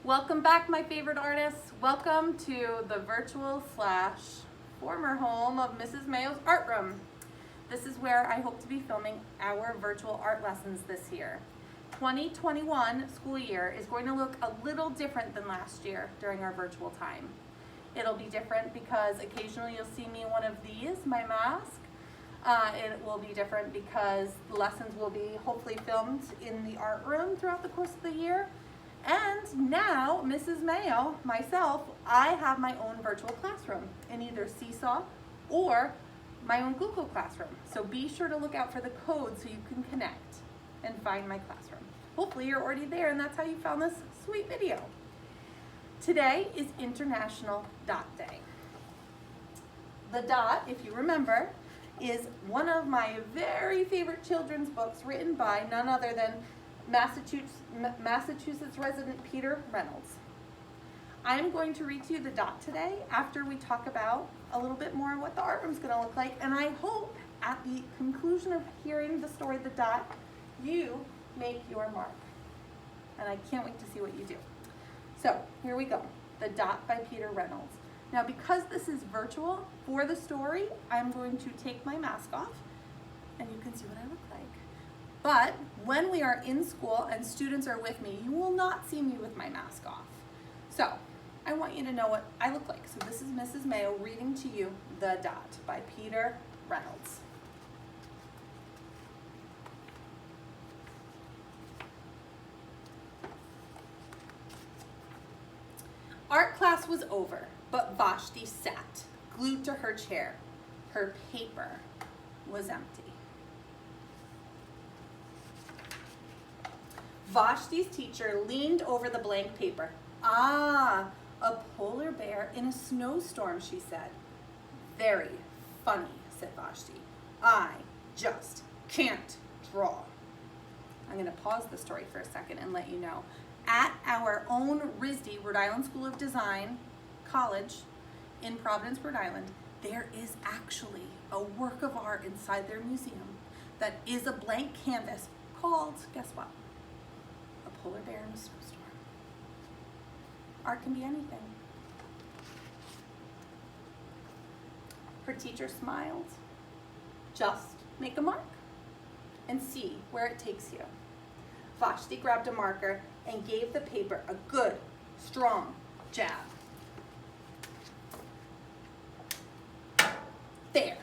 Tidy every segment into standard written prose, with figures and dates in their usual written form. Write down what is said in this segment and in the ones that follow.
Welcome back, my favorite artists. Welcome to the virtual / former home of Mrs. Mayo's art room. This is where I hope to be filming our virtual art lessons this year. 2021 school year is going to look a little different than last year during our virtual time. It'll be different because occasionally you'll see me in one of these, my mask. It will be different because the lessons will be hopefully filmed in the art room throughout the course of the year. And now, Mrs. Mayo, myself, I have my own virtual classroom in either Seesaw or my own Google Classroom. So be sure to look out for the code so you can connect and find my classroom. Hopefully you're already there and that's how you found this sweet video. Today is International Dot Day. The Dot, if you remember, is one of my very favorite children's books written by none other than Massachusetts resident Peter Reynolds. I am going to read to you The Dot today after we talk about a little bit more what the art room is going to look like, and I hope at the conclusion of hearing the story The Dot, you make your mark. And I can't wait to see what you do. So here we go, The Dot by Peter Reynolds. Now because this is virtual, for the story, I'm going to take my mask off and you can see what I look like. But when we are in school and students are with me, you will not see me with my mask off. So I want you to know what I look like. So this is Mrs. Mayo reading to you The Dot by Peter Reynolds. Art class was over, but Vashti sat, glued to her chair. Her paper was empty. Vashti's teacher leaned over the blank paper. Ah, a polar bear in a snowstorm, she said. Very funny, said Vashti. I just can't draw. I'm going to pause the story for a second and let you know. At our own RISD, Rhode Island School of Design College in Providence, Rhode Island, there is actually a work of art inside their museum that is a blank canvas called, guess what? A polar bear in a snowstorm. Art can be anything. Her teacher smiled. Just make a mark and see where it takes you. Vashti grabbed a marker and gave the paper a good, strong jab. There.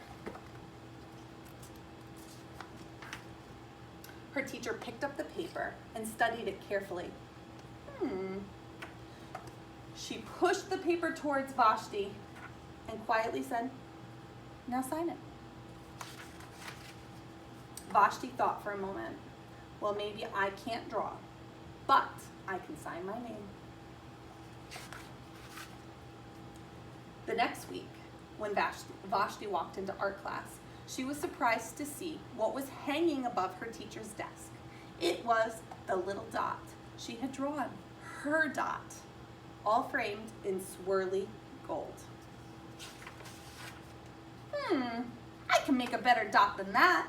Her teacher picked up the paper and studied it carefully. She pushed the paper towards Vashti and quietly said, now sign it. Vashti thought for a moment. Well, maybe I can't draw, but I can sign my name. The next week, when Vashti walked into art class, she was surprised to see what was hanging above her teacher's desk. It was the little dot she had drawn, her dot, all framed in swirly gold. I can make a better dot than that.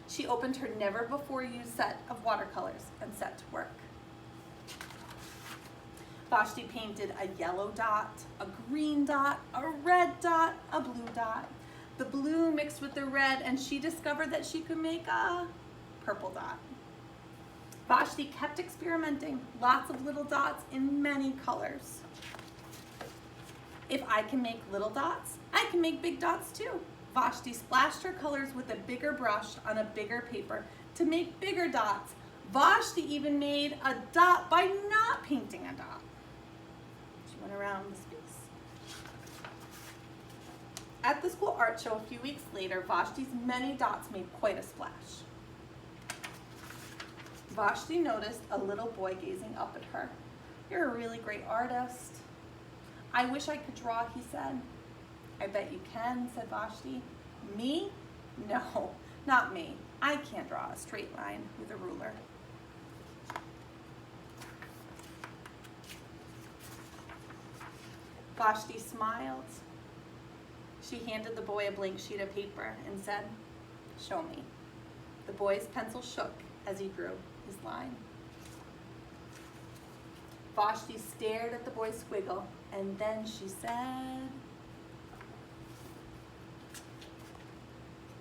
She opened her never-before-used set of watercolors and set to work. Vashti painted a yellow dot, a green dot, a red dot, a blue dot. The blue mixed with the red, and she discovered that she could make a purple dot. Vashti kept experimenting, lots of little dots in many colors. If I can make little dots, I can make big dots too. Vashti splashed her colors with a bigger brush on a bigger paper to make bigger dots. Vashti even made a dot by not painting a dot. She went around the space. At the school art show a few weeks later, Vashti's many dots made quite a splash. Vashti noticed a little boy gazing up at her. You're a really great artist. I wish I could draw, he said. I bet you can, said Vashti. Me? No, not me. I can't draw a straight line with a ruler. Vashti smiled. She handed the boy a blank sheet of paper and said, show me. The boy's pencil shook as he drew his line. Vashti stared at the boy's squiggle, and then she said,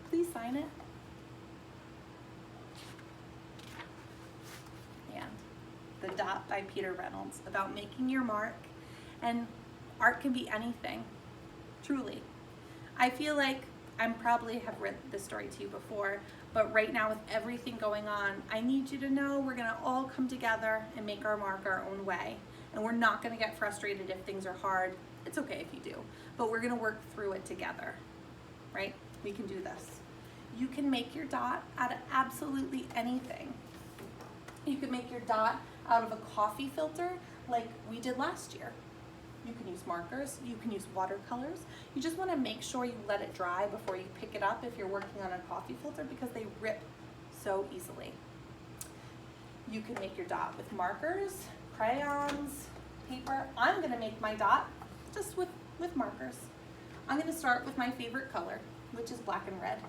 "Please sign it." And The Dot by Peter Reynolds, about making your mark. And art can be anything, truly. I feel like I probably have read this story to you before, but right now with everything going on, I need you to know we're gonna all come together and make our mark our own way. And we're not gonna get frustrated if things are hard. It's okay if you do, but we're gonna work through it together, right? We can do this. You can make your dot out of absolutely anything. You can make your dot out of a coffee filter like we did last year. You can use markers, you can use watercolors. You just wanna make sure you let it dry before you pick it up if you're working on a coffee filter because they rip so easily. You can make your dot with markers, crayons, paper. I'm gonna make my dot just with markers. I'm gonna start with my favorite color, which is black and red.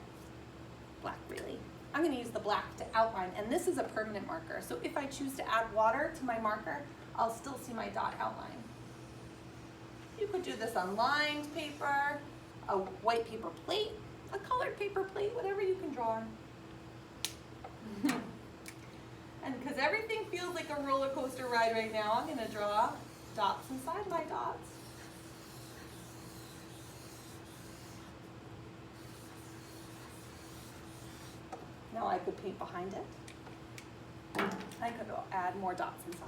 Black, really. I'm gonna use the black to outline, and this is a permanent marker. So if I choose to add water to my marker, I'll still see my dot outline. You could do this on lined paper, a white paper plate, a colored paper plate, whatever you can draw on. And because everything feels like a roller coaster ride right now, I'm gonna draw dots inside my dots. Now I could paint behind it. I could add more dots inside.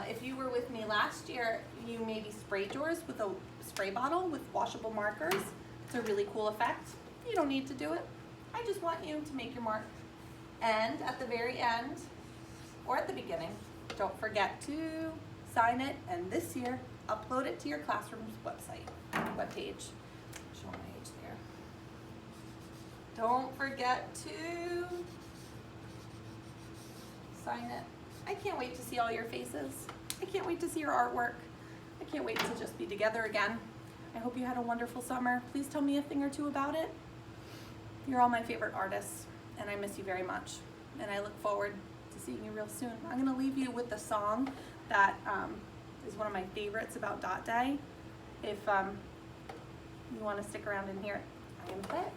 If you were with me last year, you maybe sprayed yours with a spray bottle with washable markers. It's a really cool effect. You don't need to do it. I just want you to make your mark. And at the very end, or at the beginning, don't forget to sign it, and this year, upload it to your classroom's webpage. Show my age there. Don't forget to sign it. I can't wait to see all your faces. I can't wait to see your artwork. I can't wait to just be together again. I hope you had a wonderful summer. Please tell me a thing or two about it. You're all my favorite artists, and I miss you very much. And I look forward to seeing you real soon. I'm gonna leave you with the song that is one of my favorites about Dot Day. If you wanna stick around and hear it, I'm gonna play it.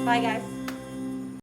Bye, guys.